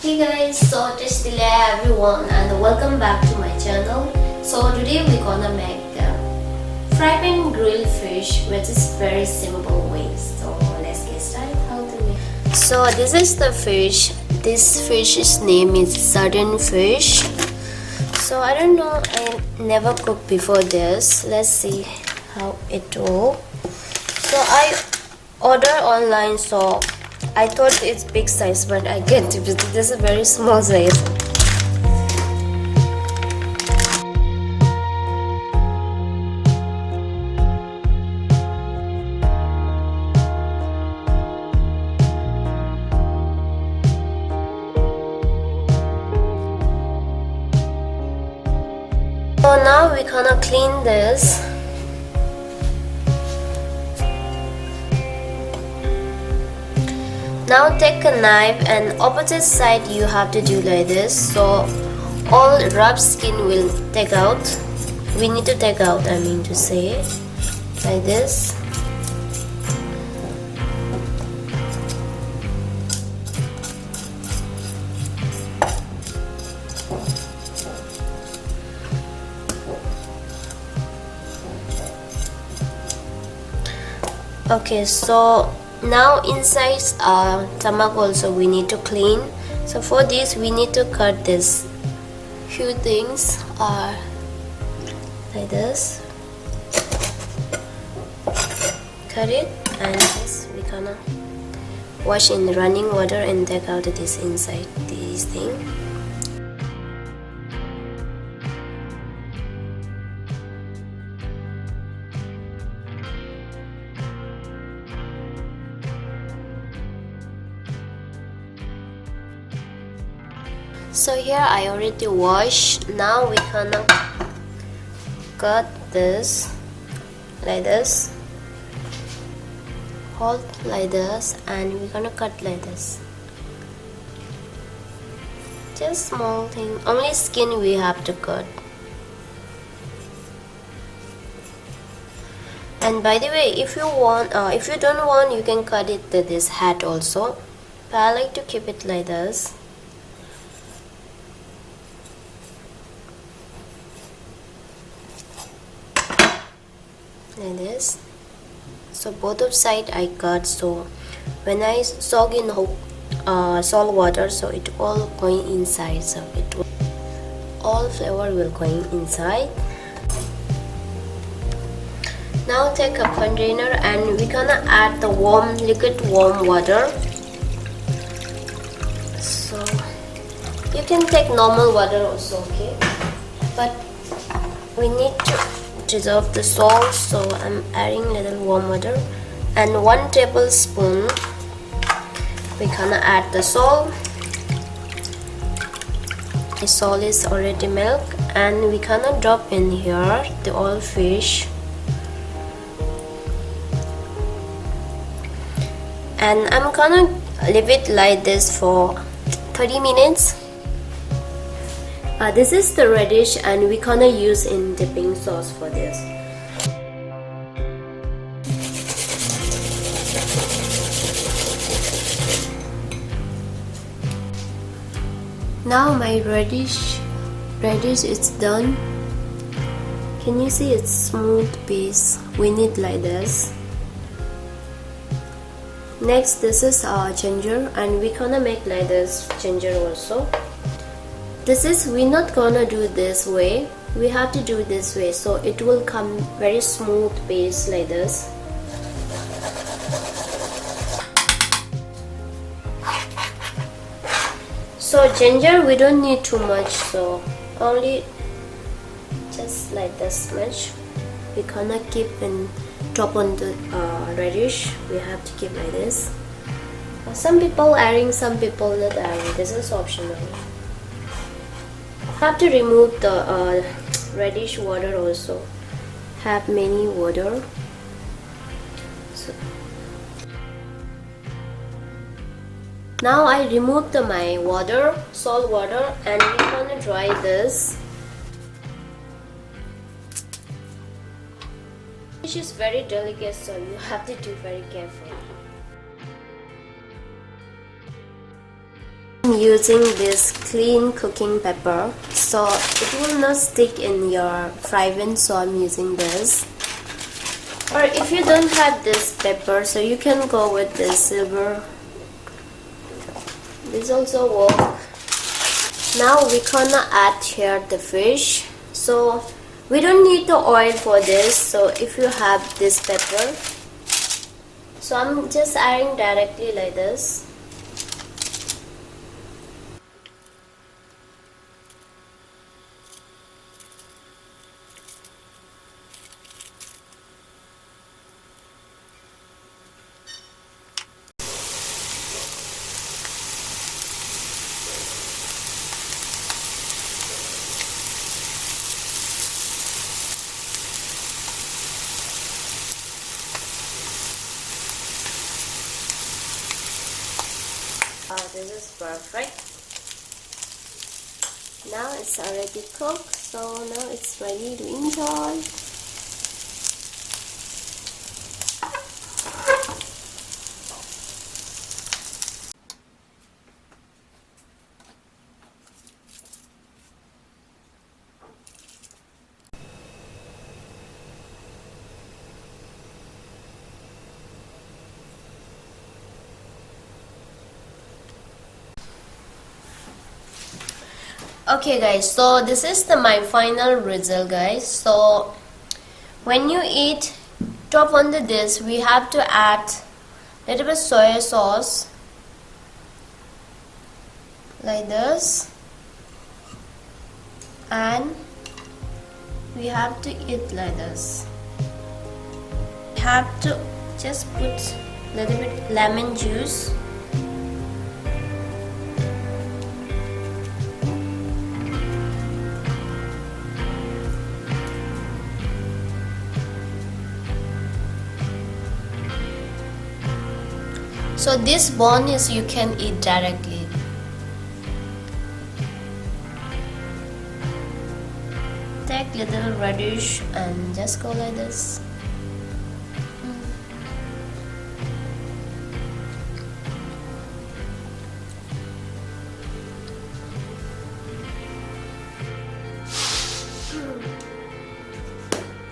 Hey guys, so tasty everyone and welcome back to my channel. So today we're gonna make fry pan grilled fish, which is very simple way. So let's get started how to make. So this is the fish. This fish's name is sardine fish. So I don't know, I never cooked before this. Let's see how it will. So I order online, so I thought it's big size, but I get this is a very small size. So now we're gonna clean this. Now take a knife and opposite side you have to do like this, so all rough skin will take out. We need to take out, I mean to say, like this. Okay, so now inside our stomach also we need to clean. So for this we need to cut this few things like this. Cut it and this we gonna wash in running water and take out this inside this thing. So here I already washed. Now we gonna cut this like this, hold like this, and we're gonna cut like this. Just small thing, only skin we have to cut. And by the way, if you want, if you don't want, you can cut it to this hat also. But I like to keep it like this. Like this. So both of side I cut, so when I soak in salt water, so it all going inside, so it will, all flavor will going inside. Now take a container and we're gonna add the liquid warm water. So you can take normal water also, okay, but we need to dissolve the salt, so I'm adding little warm water and 1 tablespoon we gonna add the salt. The salt is already milk and we gonna drop in here the all fish, and I'm gonna leave it like this for 30 minutes. This is the radish and we gonna use in dipping sauce for this. Now my radish is done. Can you see it's smooth piece? We need like this. Next, this is our ginger and we gonna make like this ginger also. This is, we're not gonna do this way, we have to do this way, so it will come very smooth paste like this. So ginger we don't need too much, so only just like this much. We gonna keep and drop on the radish. We have to keep like this. Some people adding, some people not adding. This is optional. Have to remove the radish water also, have many water. So now I removed my water, salt water, and we're gonna dry this. Fish is very delicate, so you have to do very carefully. I'm using this clean cooking pepper, so it will not stick in your fry pan, so I'm using this. Or if you don't have this pepper, so you can go with this silver. This also work. Now we gonna add here the fish. So we don't need the oil for this. So if you have this pepper, so I'm just adding directly like this. This is perfect. Now it's already cooked, so now it's ready to enjoy. Okay guys, so this is my final result guys. So when you eat, top on this we have to add little bit soy sauce like this, and we have to eat like this. We have to just put little bit lemon juice. So this bone is you can eat directly. Take little radish and just go like this.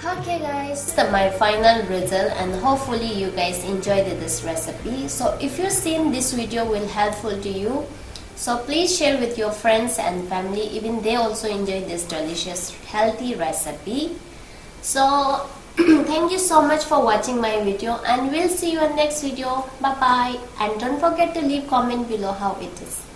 Okay guys, this is my final result, and hopefully you guys enjoyed this recipe. So if you've seen this video will helpful to you, so please share with your friends and family, even they also enjoy this delicious healthy recipe. So thank you so much for watching my video, and we'll see you in next video. Bye bye, and don't forget to leave comment below how it is.